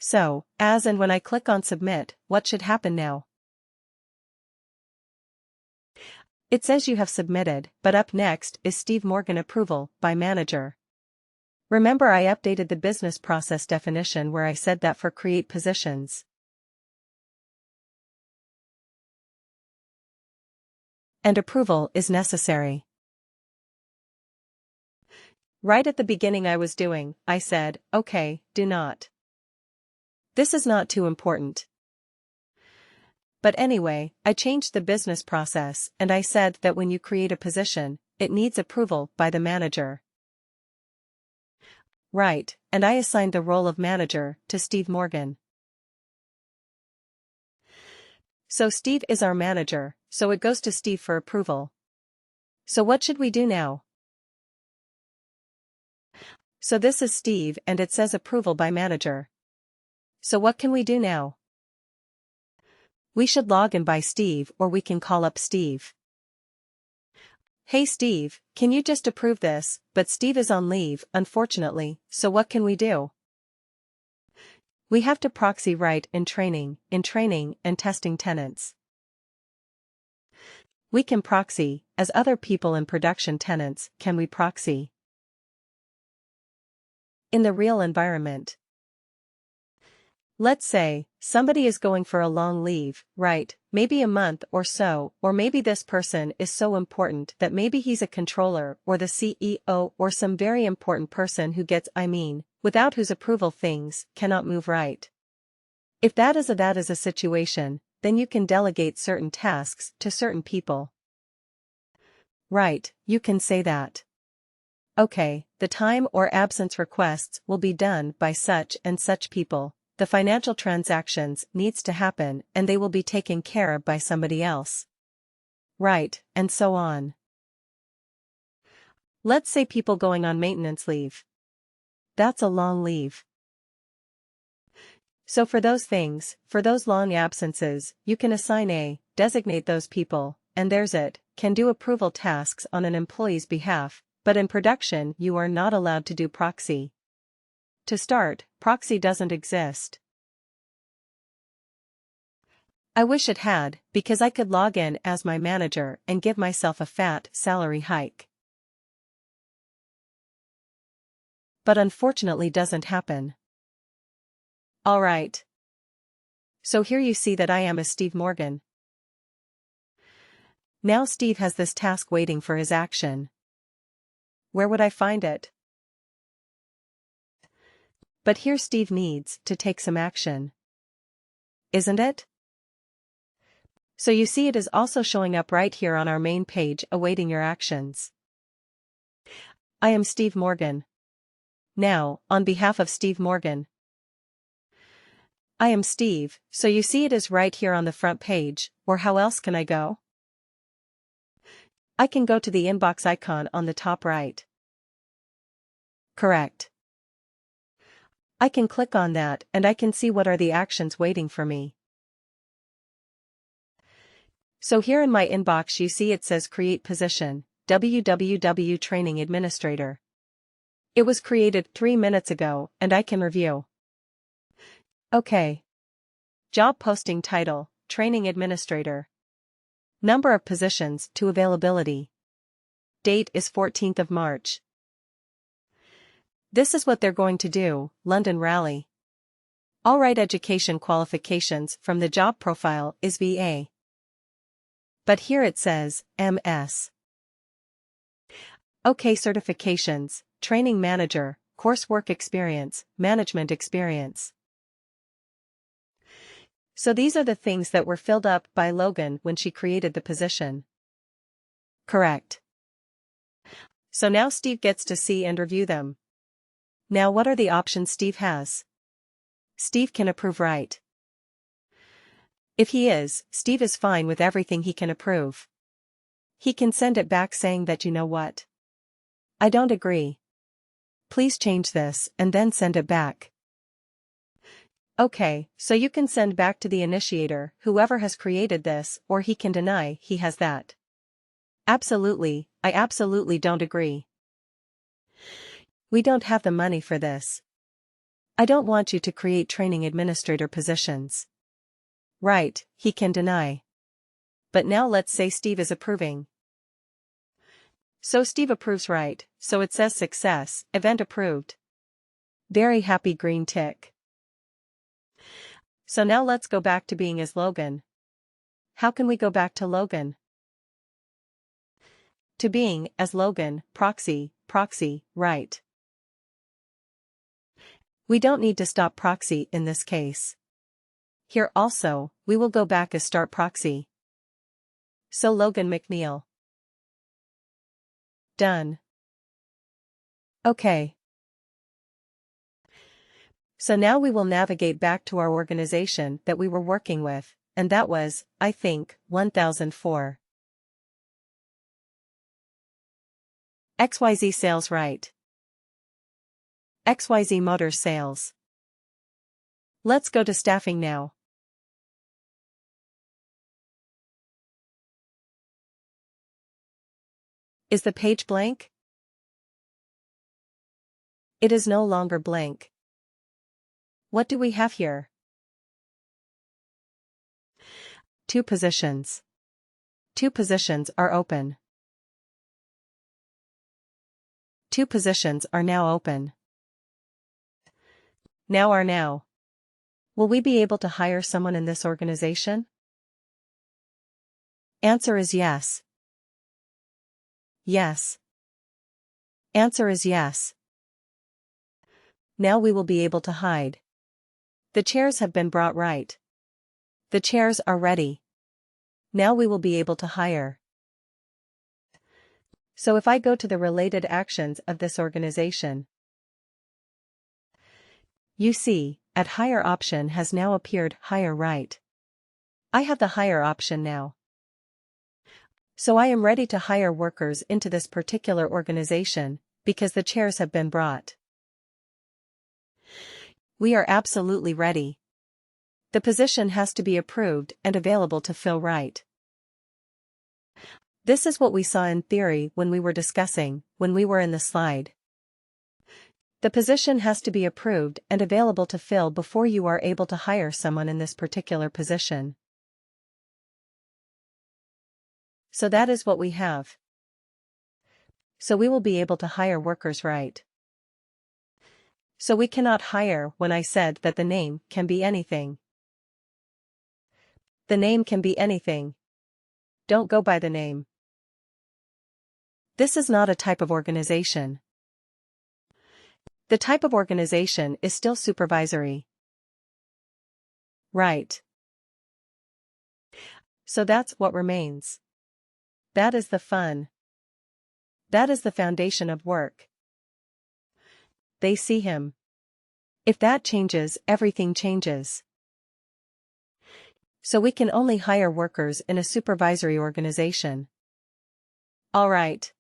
So, as and when I click on submit, what should happen now? It says you have submitted, but up next is Steve Morgan approval by manager. Remember I updated the business process definition where I said that for create positions and approval is necessary. Right at the beginning I said, okay, do not. This is not too important. But anyway, I changed the business process and I said that when you create a position, it needs approval by the manager. Right, and I assigned the role of manager to Steve Morgan. So Steve is our manager, so it goes to Steve for approval. So what should we do now? So this is Steve and it says approval by manager. So what can we do now? We should log in by Steve or we can call up Steve. Hey Steve, can you just approve this? But Steve is on leave, unfortunately, so what can we do? We have to proxy write in training and testing tenants. We can proxy, as other people in production tenants, can we proxy? In the real environment. Let's say, somebody is going for a long leave, right, maybe a month or so, or maybe this person is so important that maybe he's a controller or the CEO or some very important person who gets, without whose approval things cannot move right. If that is a situation, then you can delegate certain tasks to certain people. Right, you can say that. Okay, the time or absence requests will be done by such and such people. The financial transactions needs to happen and they will be taken care of by somebody else. Right, and so on. Let's say people going on maintenance leave. That's a long leave. So for those things, for those long absences, you can assign designate those people, and there's it, can do approval tasks on an employee's behalf, but in production you are not allowed to do proxy. To start, proxy doesn't exist. I wish it had, because I could log in as my manager and give myself a fat salary hike. But unfortunately doesn't happen. Alright. So here you see that I am a Steve Morgan. Now Steve has this task waiting for his action. Where would I find it? But here Steve needs to take some action. Isn't it? So you see it is also showing up right here on our main page awaiting your actions. I am Steve Morgan. Now, on behalf of Steve Morgan. I am Steve, so you see it is right here on the front page, or how else can I go? I can go to the inbox icon on the top right. Correct. I can click on that and I can see what are the actions waiting for me. So here in my inbox you see it says create position, www training administrator. It was created 3 minutes ago and I can review. Okay. Job posting title, training administrator. Number of positions to availability. Date is 14th of March. This is what they're going to do, London Rally. Alright, education qualifications from the job profile is VA. But here it says, MS. Okay, certifications, training manager, coursework experience, management experience. So these are the things that were filled up by Logan when she created the position. Correct. So now Steve gets to see and review them. Now what are the options Steve has? Steve can approve right. If he is, Steve is fine with everything he can approve. He can send it back saying that you know what? I don't agree. Please change this and then send it back. Okay, so you can send back to the initiator, whoever has created this, or he can deny he has that. Absolutely, I absolutely don't agree. We don't have the money for this. I don't want you to create training administrator positions. Right, he can deny. But now let's say Steve is approving. So Steve approves, right, so it says success, event approved. Very happy green tick. So now let's go back to being as Logan. How can we go back to Logan? To being as Logan, proxy, right. We don't need to stop proxy in this case. Here also, we will go back as start proxy. So Logan McNeil. Done. Okay. So now we will navigate back to our organization that we were working with, and that was, I think, 1004. XYZ sales, right. XYZ Motors sales. Let's go to staffing now. Is the page blank? It is no longer blank. What do we have here? 2 positions. 2 positions are open. 2 positions are now open. Now. Will we be able to hire someone in this organization? Answer is yes. Yes. Answer is yes. Now we will be able to hide. The chairs have been brought, right. The chairs are ready. Now we will be able to hire. So if I go to the related actions of this organization, you see, at hire option has now appeared hire, right. I have the hire option now. So I am ready to hire workers into this particular organization, because the chairs have been brought. We are absolutely ready. The position has to be approved and available to fill, right. This is what we saw in theory when we were discussing, when we were in the slide. The position has to be approved and available to fill before you are able to hire someone in this particular position. So that is what we have. So we will be able to hire workers, right. So we cannot hire when I said that the name can be anything. The name can be anything. Don't go by the name. This is not a type of organization. The type of organization is still supervisory. Right. So that's what remains. That is the fun. That is the foundation of work. They see him. If that changes, everything changes. So we can only hire workers in a supervisory organization. All right.